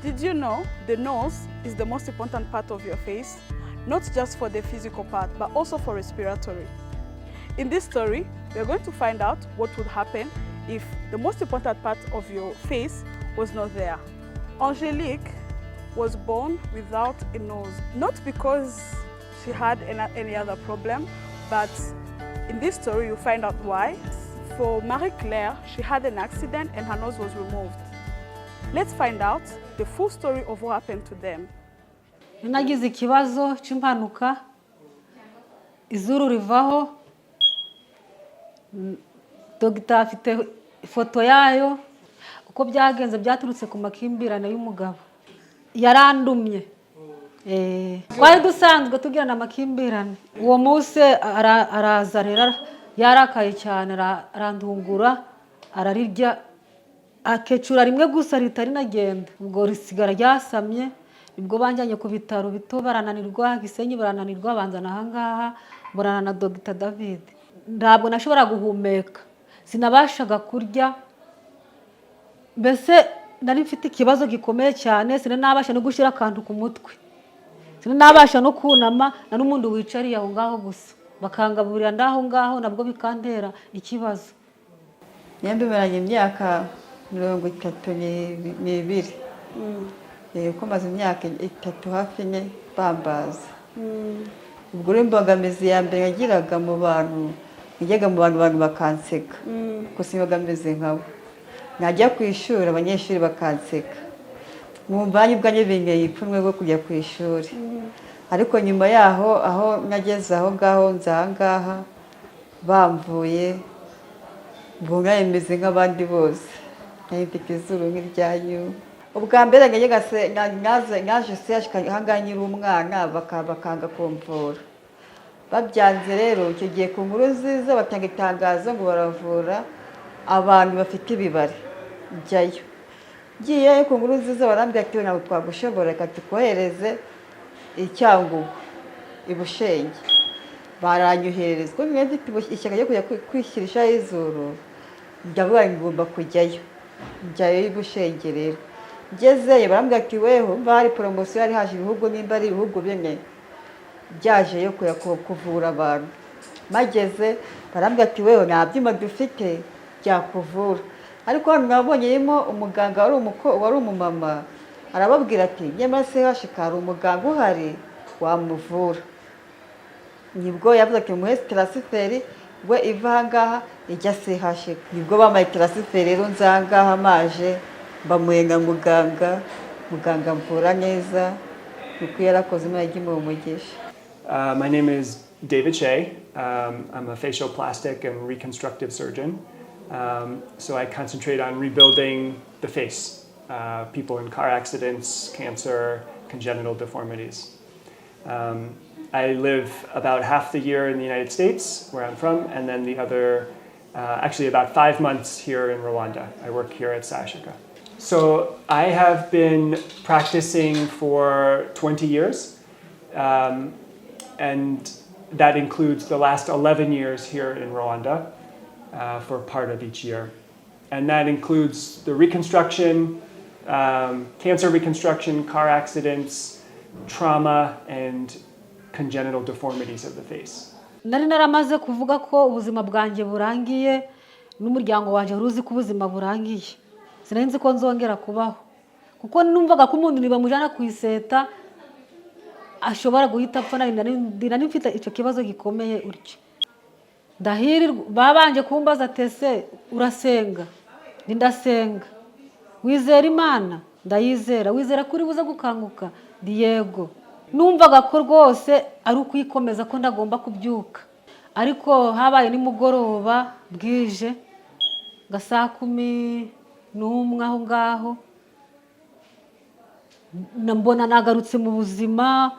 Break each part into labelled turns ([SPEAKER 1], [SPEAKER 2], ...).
[SPEAKER 1] Did you know the nose is the most important part of your face? Not just for the physical part, but also for respiratory. In this story, we are going to find out what would happen if the most important part of your face was not there. Angelique was born without a nose, not because she had any other problem, but in this story you'll find out why. For Marie-Claire, she had an accident and her nose was removed. Let's find out the full story of what happened to them.
[SPEAKER 2] Nagize ikibazo cy'impanuka, izuru rivaho, dogita afite ifoto yayo, uko byagenze byaturutse ku makimbirane y'umugabo. Yarandumye. Twari dusanzwe tugirana amakimbirane. Uwo munsi araza rero yarakaye cyane, arandungura, ararirya, akecura rimwe gusa ritari nagenda. Ubwo risigara ryasamye, nibwo banjanye ku bitaro bito barananirwa, Gisenyi barananirwa, banzana ahangaha burana na Dr. David. Ntabwo nashobora guhumeka, sinabashaga kurya, mbese nari mfite ikibazo gikomeye cyane, sinabasha no gushira akantu ku mutwe, sinabasha no kunama, na n'umuntu wicariye aho ngaho gusa bakangaburira ndaho ngaho, nabwo bikantera ikibazo.
[SPEAKER 3] Nyambimeranye imyaka 32 ko maze imyaka 3 hafi nye bambaza. Ubwo imbogamizi ya mbere yagiraga mu bantu, njyaga mu bantu bakanseka, ko simbogamize nkabo. Najya kwishura abanyeshuri bakanseka, mwumvanye ubwanye bingeye ipfunwe bwo kujya kwishuri. Ariko nyuma yaho aho nageze aho ngaho nzangaha bamvuye, mbona imeze nk'abandi bose, nayifite izuru nk'iryanyu. Ubwa mbere naje hanganyira umwana bakanga kumvura, babyanze rero icyo gihe ku nkuru nziza batanga itangazo ngo baravura abantu bafite ibibari. Njyayo ngiye ku nkuru nziza barambwira ati ntabwo twagushobora, reka tukohereze Icyangugu i Bushenge. Baranyohereza ko mwe mfite ishyaka ryo kujya kwishyirisha izuru, ndavuga ngomba kujyayo. Njyayo i Bushenge rero ngezeyo barambwira ati weho bari promotion yari haje ibihugu, nimba ari ibihugu bimwe byaje yo kuvura abantu. Mageze barambwira ati weho nta byuma dufite byakuvura. Ariko hano nabonyemo umuganga wari umumama, arababwira ati nyamara se hashikara umuganga uhari wamuvura. Nibwo yavuze ati muhe transfert we iva ahangaha ijya se hashika. Nibwo bamaye transfert rero nzangaha maje bamuyenga muganga mvura neza, nuko yarakoze imana umugisha.
[SPEAKER 4] My name is David Shea. I'm a facial plastic and reconstructive surgeon. So I concentrate on rebuilding the face, people in car accidents, cancer, congenital deformities. I live about half the year in the United States, where I'm from, and then the other, actually about 5 months here in Rwanda. I work here at Sashika. So I have been practicing for 20 years, and that includes the last 11 years here in Rwanda for part of each year. And that includes the reconstruction, cancer reconstruction, car accidents, trauma, and congenital deformities of the face.
[SPEAKER 2] Nari naramaze kuvuga ko ubuzima bwanjye burangiye, n'umuryango wanje ruzi ko ubuzima burangiye. Sinenzi ko nzongera kubaho, kuko numvaga ko umuntu nibamujana kwiseta ashobora guhita apfa. Nari mfite icyo kibazo gikomeye uryo. Ndahiri babanje kumbaza tese urasenga, ndasenga. Wizera Imana? Ndayizera. Wizera kuri buza gukanguka? Yego. Numvaga ko rwose ari ukwikomeza ko ndagomba kubyuka. Ariko habaye nimugoroba bwije nga saa 11 aho ngaho, mbona nagarutse mu buzima,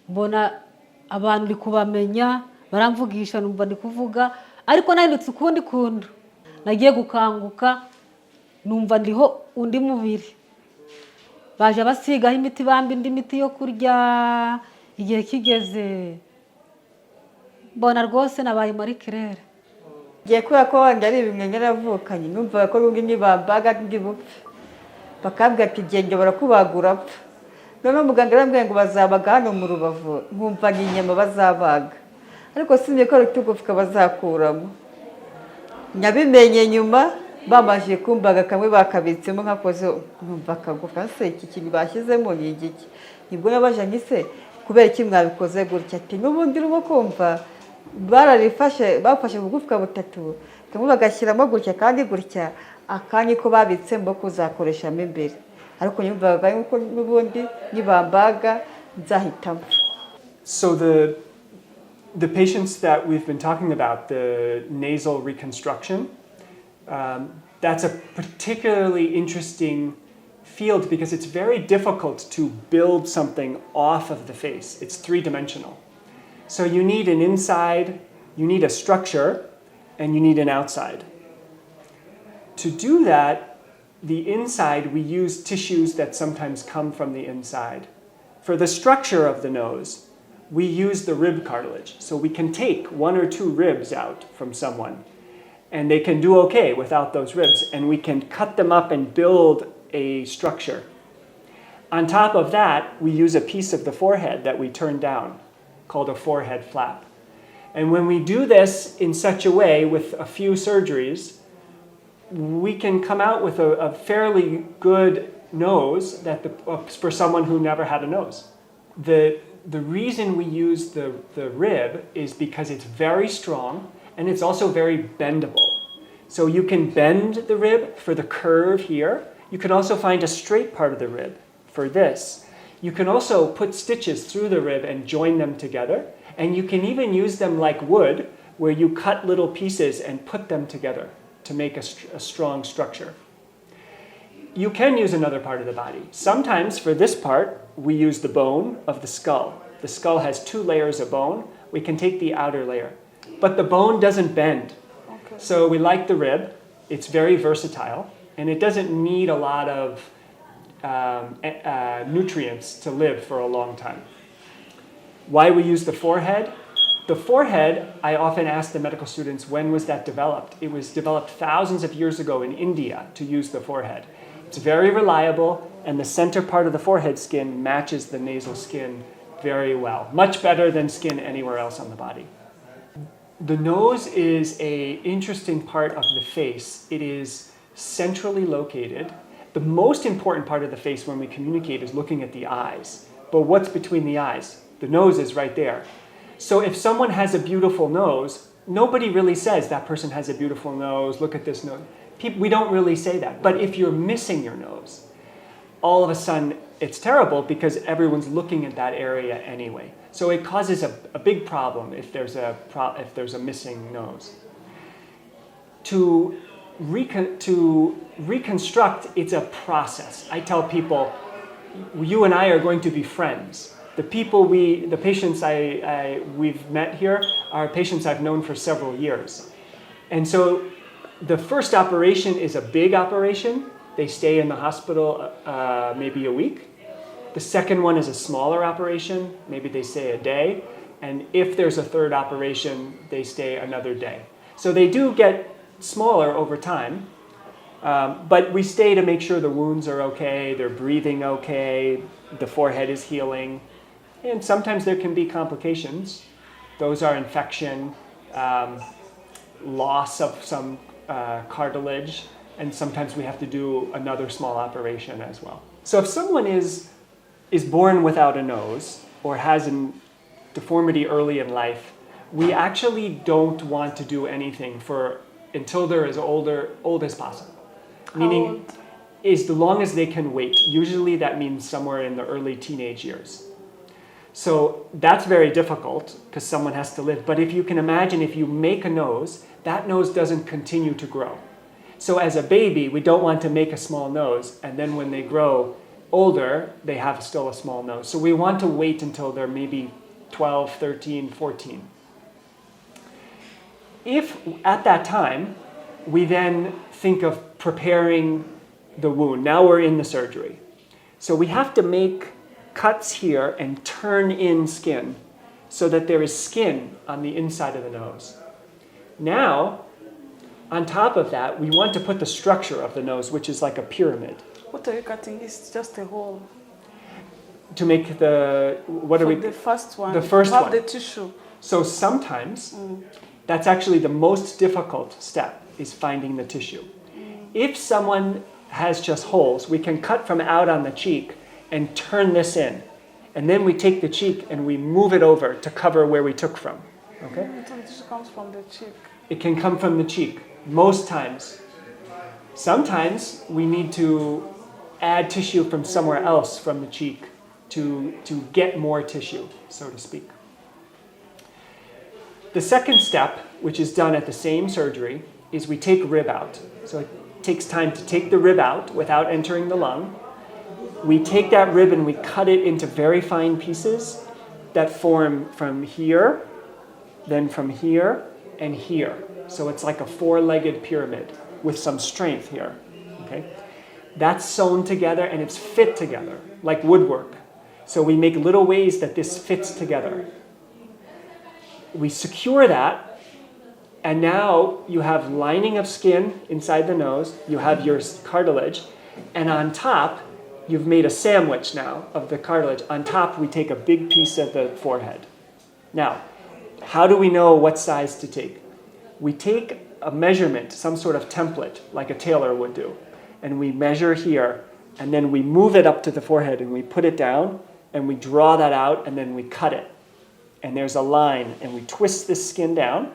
[SPEAKER 2] mbona abantu ndi kubamenya, baramvugisha numva ndi kuvuga, ariko nahindutse ukundi kundu. Nagiye gukanguka numva ndiho undi mubiri. Baje basigaho imiti, bamba indi miti yo kurya. Igihe kigeze mbona rwose nabaye Marie-Claire.
[SPEAKER 3] Ngiye kubera ko wanjye ari ibimwe naravukanye, numva ko rungi nibambaga ndi bupfe. bakambwira ati genge barakubagura apfa. Noneho muganga arambwira ngo bazabaga hano mu Rubavu, nkumva ni inyama bazabaga, ariko sinzi ko ari utugufwa bazakuramo. Nyabimenye nyuma bamaze kumbaga kamwe bakabitsemo nkakoze, nkumva akagufwa se iki kintu bashyizemo ni igiki. Nibwo nabaje nkise kubera iki mwabikoze gutya, ati n'ubundi urimo kumva bafashe ubugufwa butatu kamwe bagashyiramo gutya kandi gutya, akanya ko babitsemo kuzakoreshamo imbere, ariko nyumvaga yuko n'ubundi nibambaga nzahitamo.
[SPEAKER 4] So the patients that we've been talking about, the nasal reconstruction, that's a particularly interesting field because it's very difficult to build something off of the face. It's three-dimensional. So you need an inside, you need a structure, and you need an outside. To do that, the inside, we use tissues that sometimes come from the inside. For the structure of the nose, we use the rib cartilage. So we can take 1 or 2 ribs out from someone, and they can do okay without those ribs, and we can cut them up and build a structure. On top of that, we use a piece of the forehead that we turn down, called a forehead flap. And when we do this in such a way with a few surgeries, we can come out with a fairly good nose for someone who never had a nose. The reason we use the rib is because it's very strong and it's also very bendable. So you can bend the rib for the curve here. You can also find a straight part of the rib for this. You can also put stitches through the rib and join them together. And you can even use them like wood, where you cut little pieces and put them together to make a strong structure. You can use another part of the body. Sometimes for this part, we use the bone of the skull. The skull has 2 layers of bone. We can take the outer layer. But the bone doesn't bend.
[SPEAKER 1] Okay.
[SPEAKER 4] So we like the rib. It's very versatile. And it doesn't need a lot of nutrients to live for a long time. Why we use the forehead? The forehead, I often ask the medical students, when was that developed? It was developed thousands of years ago in India to use the forehead. It's very reliable, and the center part of the forehead skin matches the nasal skin very well, much better than skin anywhere else on the body. The nose is an interesting part of the face. It is centrally located. The most important part of the face when we communicate is looking at the eyes. But what's between the eyes? The nose is right there. So if someone has a beautiful nose, nobody really says that person has a beautiful nose, look at this nose. We don't really say that. But if you're missing your nose, all of a sudden it's terrible because everyone's looking at that area anyway. So it causes a big problem if there's a missing nose. To reconstruct, it's a process. I tell people, you and I are going to be friends. The patients we've met here are patients I've known for several years. And so the first operation is a big operation. They stay in the hospital maybe a week. The second one is a smaller operation. Maybe they stay a day. And if there's a third operation, they stay another day. So they do get smaller over time. But we stay to make sure the wounds are okay, they're breathing okay, the forehead is healing. And sometimes there can be complications. Those are infection, loss of some cartilage, and sometimes we have to do another small operation as well. So if someone is born without a nose or has a deformity early in life, we actually don't want to do anything until they're as old as possible. Meaning, as long as they can wait. Usually that means somewhere in the early teenage years. So that's very difficult because someone has to live. But if you can imagine, if you make a nose, that nose doesn't continue to grow. So as a baby, we don't want to make a small nose, and then when they grow older, they have still a small nose. So we want to wait until they're maybe 12, 13, 14. If at that time, we then think of preparing the wound. Now we're in the surgery. So we have to make cuts here and turn in skin so that there is skin on the inside of the nose. Now, on top of that, we want to put the structure of the nose, which is like a pyramid.
[SPEAKER 1] What are you cutting? It's just a hole.
[SPEAKER 4] To make the, what are
[SPEAKER 1] For
[SPEAKER 4] we?
[SPEAKER 1] the first one.
[SPEAKER 4] The first
[SPEAKER 1] you have
[SPEAKER 4] one.
[SPEAKER 1] the tissue.
[SPEAKER 4] So sometimes that's actually the most difficult step, is finding the tissue. If someone has just holes, we can cut from out on the cheek and turn this in. And then we take the cheek and we move it over to cover where we took from. Okay?
[SPEAKER 1] So the tissue comes from the cheek.
[SPEAKER 4] It can come from the cheek, most times. Sometimes we need to add tissue from somewhere else from the cheek to get more tissue, so to speak. The second step, which is done at the same surgery, is we take rib out. So it takes time to take the rib out without entering the lung. We take that rib and we cut it into very fine pieces that form from here, then from here, and here. So it's like a four-legged pyramid with some strength here. Okay? That's sewn together and it's fit together, like woodwork. So we make little ways that this fits together. We secure that, and now you have lining of skin inside the nose, you have your cartilage, and on top, you've made a sandwich now of the cartilage. On top, we take a big piece of the forehead. Now, how do we know what size to take? We take a measurement, some sort of template, like a tailor would do, and we measure here, and then we move it up to the forehead, and we put it down, and we draw that out, and then we cut it. And there's a line, and we twist this skin down,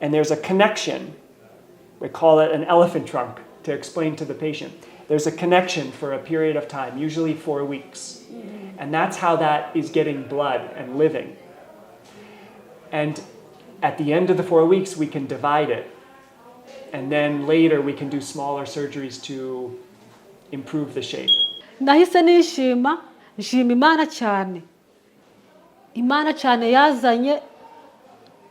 [SPEAKER 4] and there's a connection. We call it an elephant trunk to explain to the patient. There's a connection for a period of time, usually 4 weeks. And that's how that is getting blood and living. And at the end of the 4 weeks, we can divide it. And then later, we can do smaller surgeries to improve the shape.
[SPEAKER 2] Nahise nishima Imana cyane. Imana cyane yazanye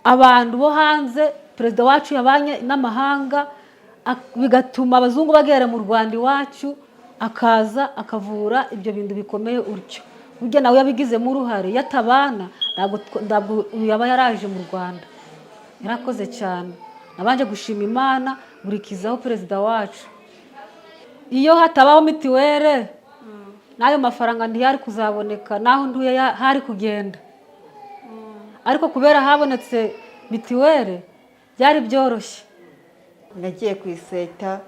[SPEAKER 2] abantu bo hanze, perezida wacu yabanye n'amahanga, bigatuma abazungu bagera mu Rwanda iwacu, akaza akavura ibyo bintu bikomeye uryo. Burya nawe yabigizemo uruhare, yatabana ntabwo yaba yaraje mu Rwanda. Yarakoze cyane. Nabanje gushima Imana burikizaho perezida wacu. Iyo hatabaho mitiwere, nayo mafaranga ntiyari kuzaboneka, naho nduye hari kugenda. Ariko kubera habonetse mitiwere byari byoroshye.
[SPEAKER 3] Nagiye ku iseta,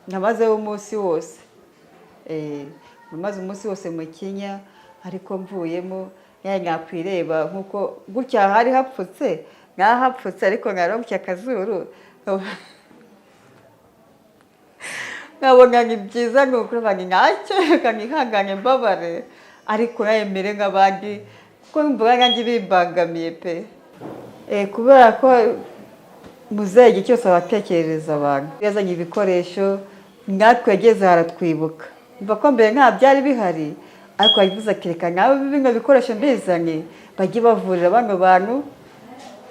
[SPEAKER 3] namazeho umunsi wose. Namaze umunsi wose mu Kenya, ariko mvuyemo nakwireba nkuko gutya hari hapfutse, hapfutse ariko ngarobye akazuru. Nkabona ni byiza nuko bani ntacyo kanihanganye mbabare, ariko nayemere nk'abandi kuko mvuga nganjye bimbangamiye pe. Kubera ko muzeyi cyose abatekereza abantu yazanye ibikoresho, natwe yageze haratwibuka. Mva ko mbere nta byari bihari, ariko yavuze ati reka nawe bino bikoresho mbizanye bajye bavurira bano bantu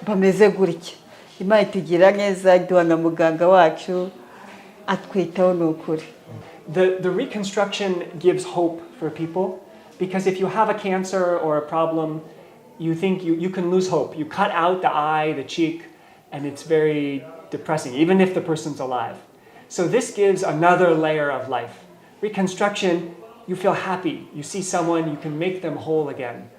[SPEAKER 3] bameze gutya. Imana itugira neza, iduha na muganga wacu atwitaho n'ukuri.
[SPEAKER 4] The reconstruction gives hope for people, because if you have a cancer or a problem, you think you can lose hope. You cut out the eye, the cheek, and it's very depressing, even if the person's alive. So this gives another layer of life. Reconstruction, you feel happy. You see someone, you can make them whole again.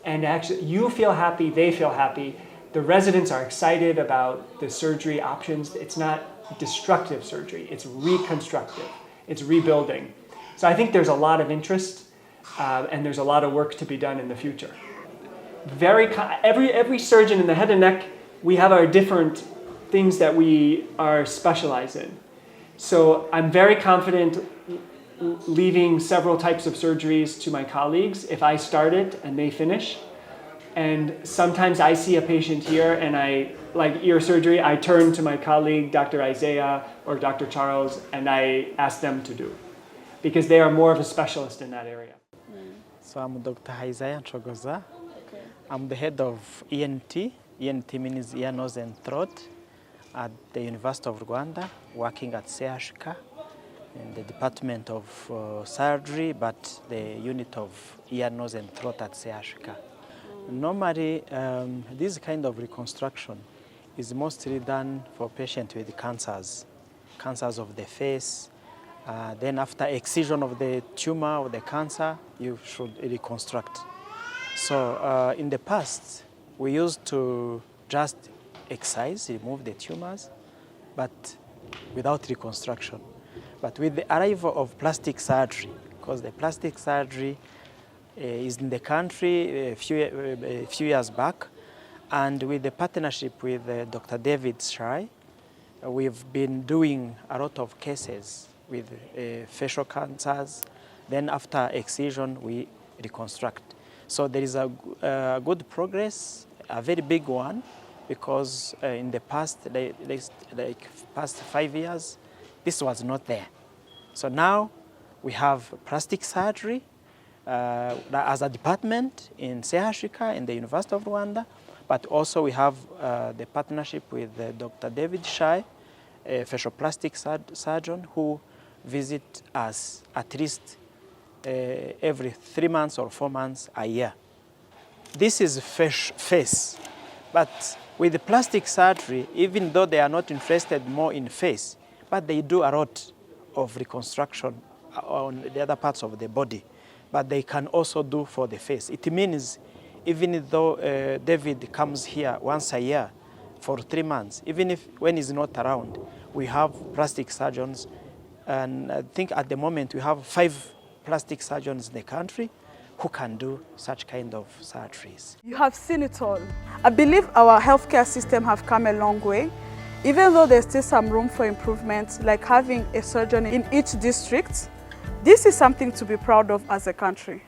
[SPEAKER 4] And actually, you feel happy, they feel happy. The residents are excited about the surgery options. It's not destructive surgery, it's reconstructive, it's rebuilding. So I think there's a lot of interest and there's a lot of work to be done in the future. Every surgeon in the head and neck, we have our different things that we are specialized in. So I'm very confident leaving several types of surgeries to my colleagues if I start it and they finish. And sometimes I see a patient here and like ear surgery, I turn to my colleague, Dr. Isaiah or Dr. Charles, and I ask them to do, because they are more of a specialist in that area.
[SPEAKER 5] So I'm Dr. Isaiah Chogoza. I'm the head of ENT. ENT means ear, nose and throat at the University of Rwanda, working at CHK in the Department of Surgery, but the unit of ear, nose and throat at CHK. Normally, this kind of reconstruction is mostly done for patients with cancers of the face, Then after excision of the tumor or the cancer, you should reconstruct. So in the past, we used to just excise, remove the tumors, but without reconstruction. But with the arrival of plastic surgery, because the plastic surgery is in the country a few years back, and with the partnership with Dr. David Shai, we've been doing a lot of cases with facial cancers. Then after excision, we reconstruct. So there is a good progress, a very big one, because in the past, like past 5 years, this was not there. So now we have plastic surgery as a department in CHUK in the University of Rwanda, but also we have the partnership with Dr. David Shai, a facial plastic surgeon who visit us at least every 3 months or 4 months a year. This is face, but with the plastic surgery, even though they are not interested more in face, but they do a lot of reconstruction on the other parts of the body, but they can also do for the face. It means even though David comes here once a year for 3 months, even if when he's not around, we have plastic surgeons, and I think at the moment we have 5 plastic surgeons in the country who can do such kind of surgeries.
[SPEAKER 1] You have seen it all. I believe our healthcare system have come a long way, even though there's still some room for improvement, like having a surgeon in each district. This is something to be proud of as a country.